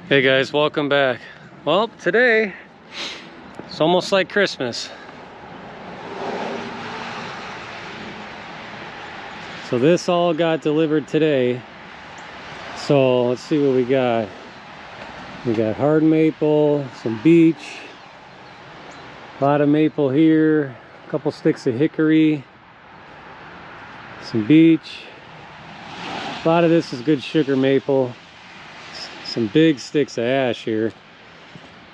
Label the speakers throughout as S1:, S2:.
S1: Hey guys, welcome back. Well, today it's almost like Christmas. So this all got delivered today. So let's see what we got. We got hard maple, some beech, a lot of maple here, a couple sticks of hickory, some beech. A lot of this is good sugar maple. Some big sticks of ash here.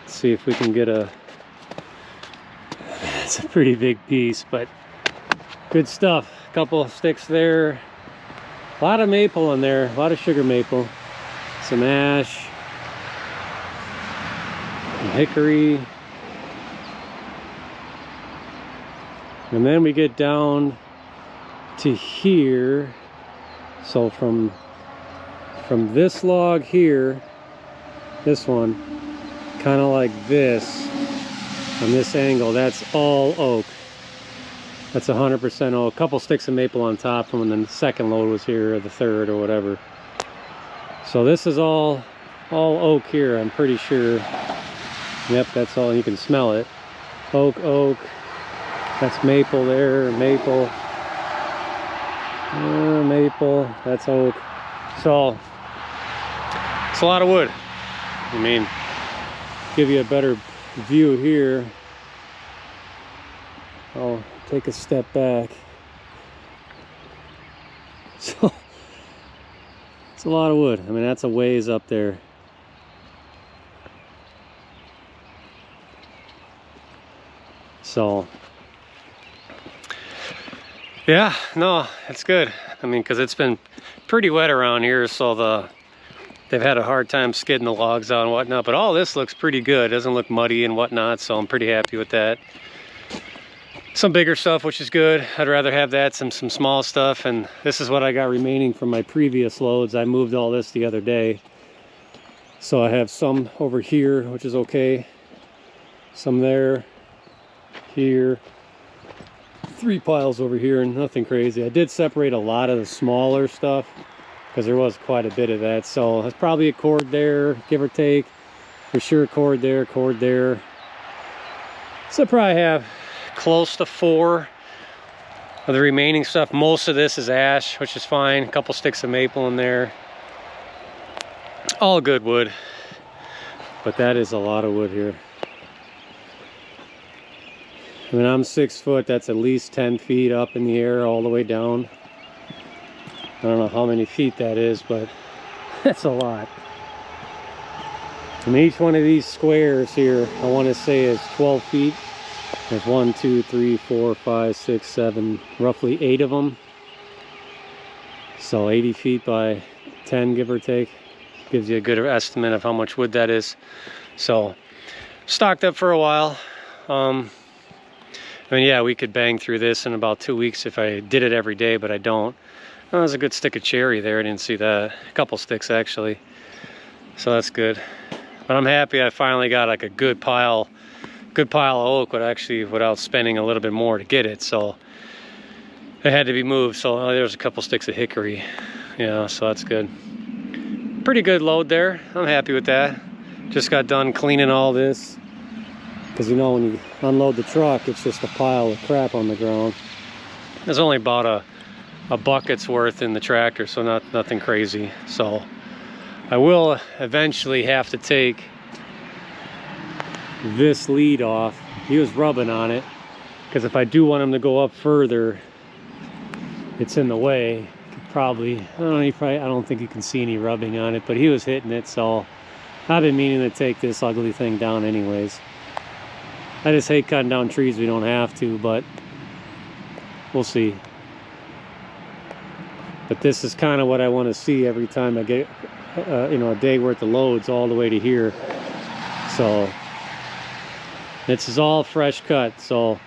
S1: Let's see if we can get a... It's a pretty big piece, but good stuff. A couple sticks there. A lot of maple in there, a lot of sugar maple. Some ash. Some hickory. And then we get down to here. So from this log here, this one, kind of like this, on this angle, that's all oak. That's 100% oak. A couple sticks of maple on top from when the second load was here, or the third, or whatever. So this is all oak here, I'm pretty sure. Yep, that's all. You can smell it. Oak, oak. That's maple there, maple. Maple, that's oak. So it's a lot of wood. I mean, give you a better view here. I'll take a step back. So it's a lot of wood. I mean, that's a ways up there. So yeah, no, it's good. I mean, because it's been pretty wet around here, so they've had a hard time skidding the logs out and whatnot, but all this looks pretty good. It doesn't look muddy and whatnot, so I'm pretty happy with that. Some bigger stuff, which is good. I'd rather have that, some small stuff, and this is what I got remaining from my previous loads. I moved all this the other day. So I have some over here, which is okay. Some there, here. 3 piles over here and nothing crazy. I did separate a lot of the smaller stuff because there was quite a bit of that. So there's probably a cord there, give or take. For sure, cord there, cord there. So I probably have close to 4 of the remaining stuff. Most of this is ash, which is fine. A couple sticks of maple in there. All good wood. But that is a lot of wood here. I mean, I'm 6 foot, that's at least 10 feet up in the air all the way down. I don't know how many feet that is, but that's a lot. And each one of these squares here, I want to say is 12 feet. There's 1, 2, 3, 4, 5, 6, 7, roughly 8 of them. So 80 feet by 10, give or take. Gives you a good estimate of how much wood that is. So, stocked up for a while. I mean, yeah, we could bang through this in about 2 weeks if I did it every day, but I don't. Oh, there's a good stick of cherry there. I didn't see that. A couple sticks, actually. So that's good. But I'm happy I finally got like a good pile of oak, but actually without spending a little bit more to get it. So it had to be moved. So there's a couple sticks of hickory. Yeah, so that's good. Pretty good load there. I'm happy with that. Just got done cleaning all this. Because you know, when you unload the truck, it's just a pile of crap on the ground. There's only about a bucket's worth in the tractor, so nothing crazy. So I will eventually have to take this lead off. He was rubbing on it, because if I do want him to go up further, it's in the way. Probably, I don't think you can see any rubbing on it, but he was hitting it, so I've been meaning to take this ugly thing down anyways. I just hate cutting down trees we don't have to, but we'll see. But this is kind of what I want to see every time I get, you know, a day worth of loads all the way to here. So this is all fresh cut. So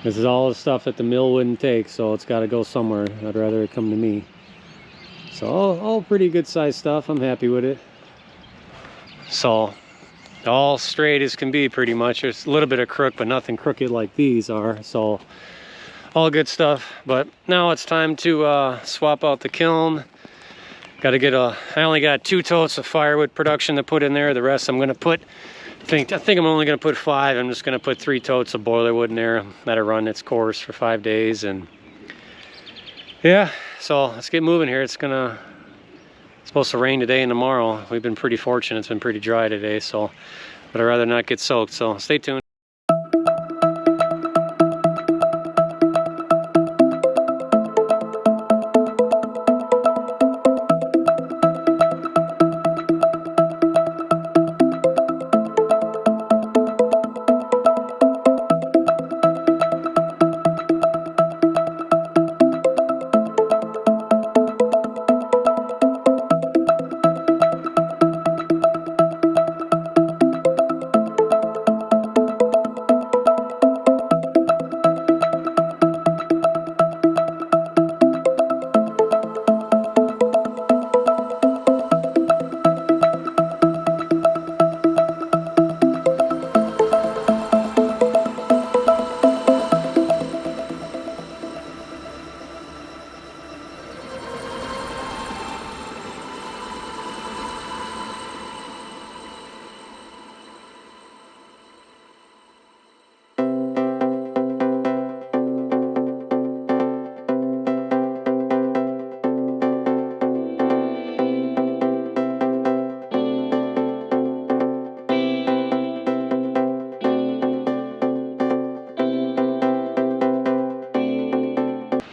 S1: this is all the stuff that the mill wouldn't take. So it's got to go somewhere. I'd rather it come to me. So all pretty good size stuff. I'm happy with it. So all straight as can be, pretty much. There's a little bit of crook, but nothing crooked like these are. So all good stuff. But now it's time to swap out the kiln Got to get I only got 2 totes of firewood production to put in there. The rest I'm going to put, I think I'm only going to put 5. I'm just going to put 3 totes of boiler wood in there. Let it run its course for 5 days. And yeah, so let's get moving here. It's supposed to rain today and tomorrow. We've been pretty fortunate. It's been pretty dry today, so, but I'd rather not get soaked, so stay tuned.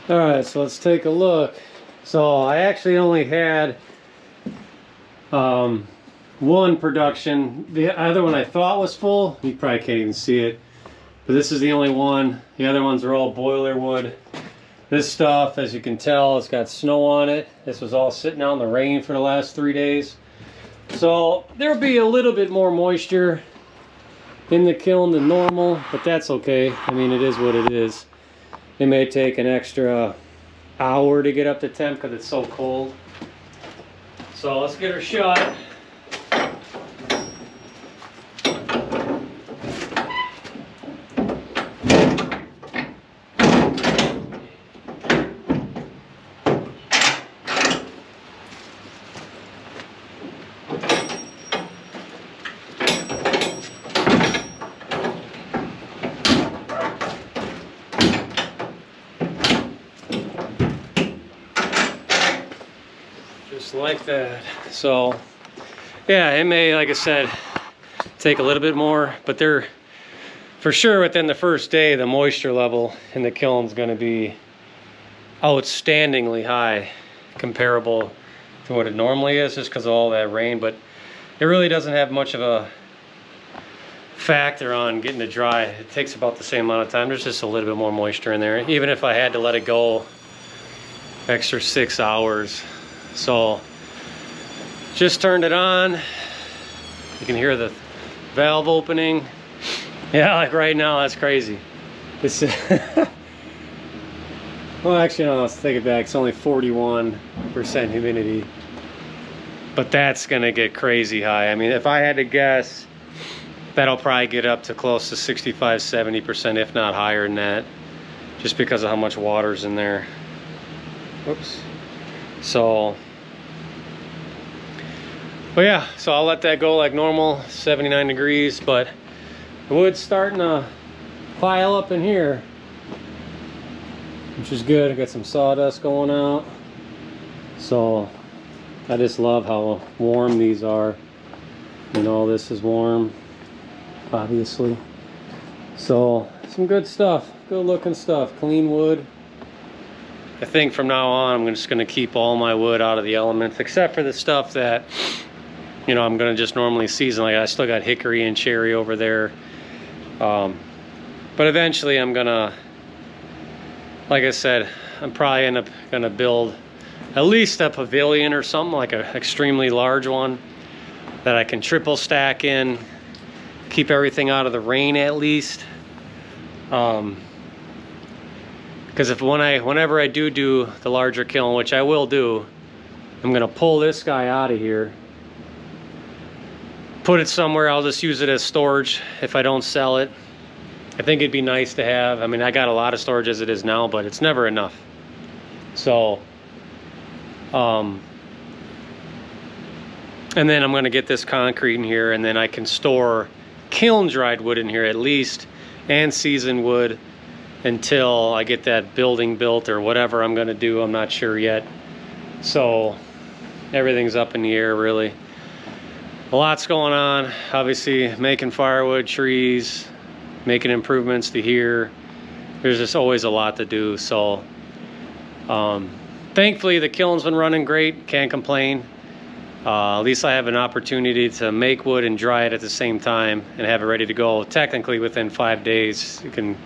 S1: All right, so let's take a look. So I actually only had 1 production. The other one I thought was full. You probably can't even see it, but this is the only one. The other ones are all boiler wood. This stuff, as you can tell, it's got snow on it. This was all sitting out in the rain for the last 3 days. So there'll be a little bit more moisture in the kiln than normal, but that's okay. I mean, it is what it is. It may take an extra hour to get up to temp because it's so cold. So let's get her shut. Just like that. So yeah, it may, like I said, take a little bit more, but they're for sure within the first day the moisture level in the kiln's going to be outstandingly high, comparable to what it normally is, just because of all that rain. But it really doesn't have much of a factor on getting it dry. It takes about the same amount of time. There's just a little bit more moisture in there, even if I had to let it go extra 6 hours. So just turned it on. You can hear the valve opening. Yeah, like right now, that's crazy. This well, actually, no, let's take it back. It's only 41% humidity, but that's gonna get crazy high. I mean, if I had to guess, that'll probably get up to close to 65-70%, if not higher than that, just because of how much water's in there. Whoops. So, but yeah, so I'll let that go like normal, 79 degrees, but the wood's starting to pile up in here, which is good. I got some sawdust going out. So I just love how warm these are. And all this is warm, obviously. So some good stuff, good looking stuff, clean wood. I think from now on, I'm just gonna keep all my wood out of the elements, except for the stuff that, you know, I'm gonna just normally season. Like I still got hickory and cherry over there. But eventually I'm gonna, like I said, I'm probably end up gonna build at least a pavilion or something, like an extremely large one that I can triple stack in, keep everything out of the rain at least. Because whenever I do the larger kiln, which I will do, I'm gonna pull this guy out of here, put it somewhere. I'll just use it as storage if I don't sell it. I think it'd be nice to have. I mean, I got a lot of storage as it is now, but it's never enough. So And then I'm going to get this concrete in here, and then I can store kiln dried wood in here at least, and seasoned wood, until I get that building built or whatever I'm going to do. I'm not sure yet. So everything's up in the air, really. A lot's going on. Obviously making firewood, trees, making improvements to here. There's just always a lot to do. So thankfully the kiln's been running great. Can't complain. At least I have an opportunity to make wood and dry it at the same time and have it ready to go. Technically within 5 days you can,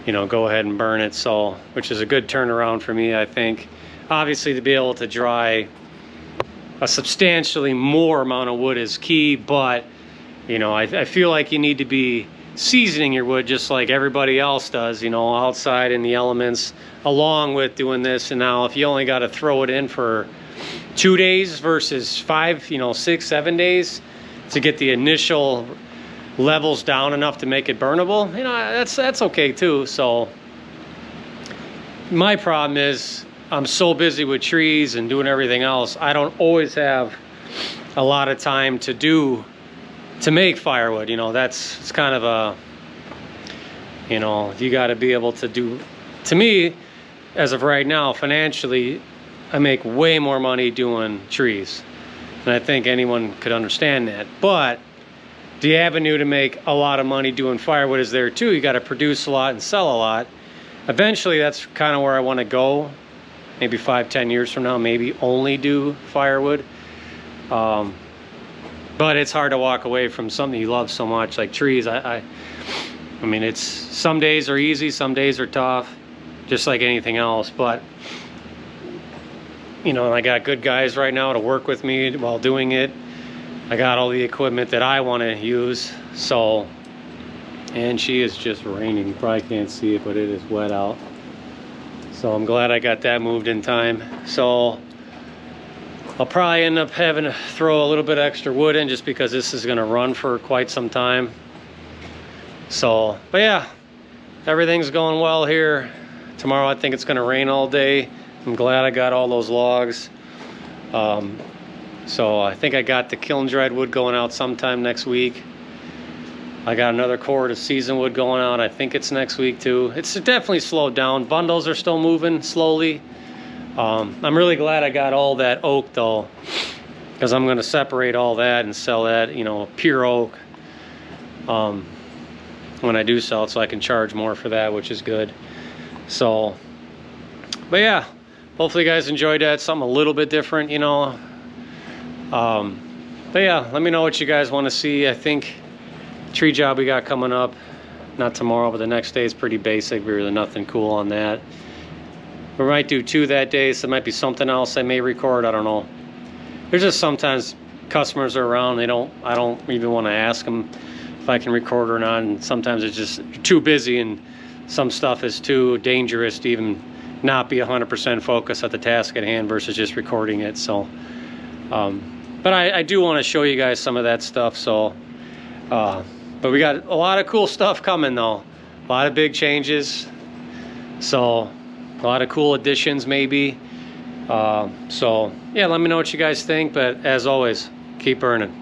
S1: you know, go ahead and burn it. So, which is a good turnaround for me, I think. Obviously to be able to dry a substantially more amount of wood is key, but you know, I feel like you need to be seasoning your wood just like everybody else does, you know, outside in the elements, along with doing this. And now if you only got to throw it in for 2 days versus 5, you know, 6, 7 days to get the initial levels down enough to make it burnable, you know, that's okay too. So my problem is I'm so busy with trees and doing everything else, I don't always have a lot of time to make firewood. You know, it's kind of a, you know, you got to be able to do. To me, as of right now, financially, I make way more money doing trees, and I think anyone could understand that. But the avenue to make a lot of money doing firewood is there too. You got to produce a lot and sell a lot. Eventually, that's kind of where I want to go. Maybe 5-10 years from now, maybe only do firewood. But it's hard to walk away from something you love so much, like trees. I mean, it's, some days are easy, some days are tough, just like anything else. But you know, I got good guys right now to work with me while doing it. I got all the equipment that I want to use. So, and she is just raining. You probably can't see it, but it is wet out. So I'm glad I got that moved in time. So I'll probably end up having to throw a little bit extra wood in just because this is gonna run for quite some time. So, but yeah, everything's going well here. Tomorrow I think it's gonna rain all day. I'm glad I got all those logs. So I think I got the kiln dried wood going out sometime next week. I got another cord of seasoned wood going out. I think it's next week too. It's definitely slowed down. Bundles are still moving slowly. I'm really glad I got all that oak though, because I'm gonna separate all that and sell that, you know, pure oak, when I do sell it, so I can charge more for that, which is good. So, but yeah, hopefully you guys enjoyed that. Something a little bit different, you know. But yeah, let me know what you guys want to see. I think tree job we got coming up, not tomorrow, but the next day is pretty basic. Really nothing cool on that. We might do 2 that day, so there might be something else I may record. I don't know. There's just sometimes customers are around. I don't even want to ask them if I can record or not. And sometimes it's just too busy, and some stuff is too dangerous to even not be 100% focused at the task at hand versus just recording it. So, but I do want to show you guys some of that stuff. So, but we got a lot of cool stuff coming though. A lot of big changes. So a lot of cool additions maybe. So yeah, let me know what you guys think. But as always, keep burning.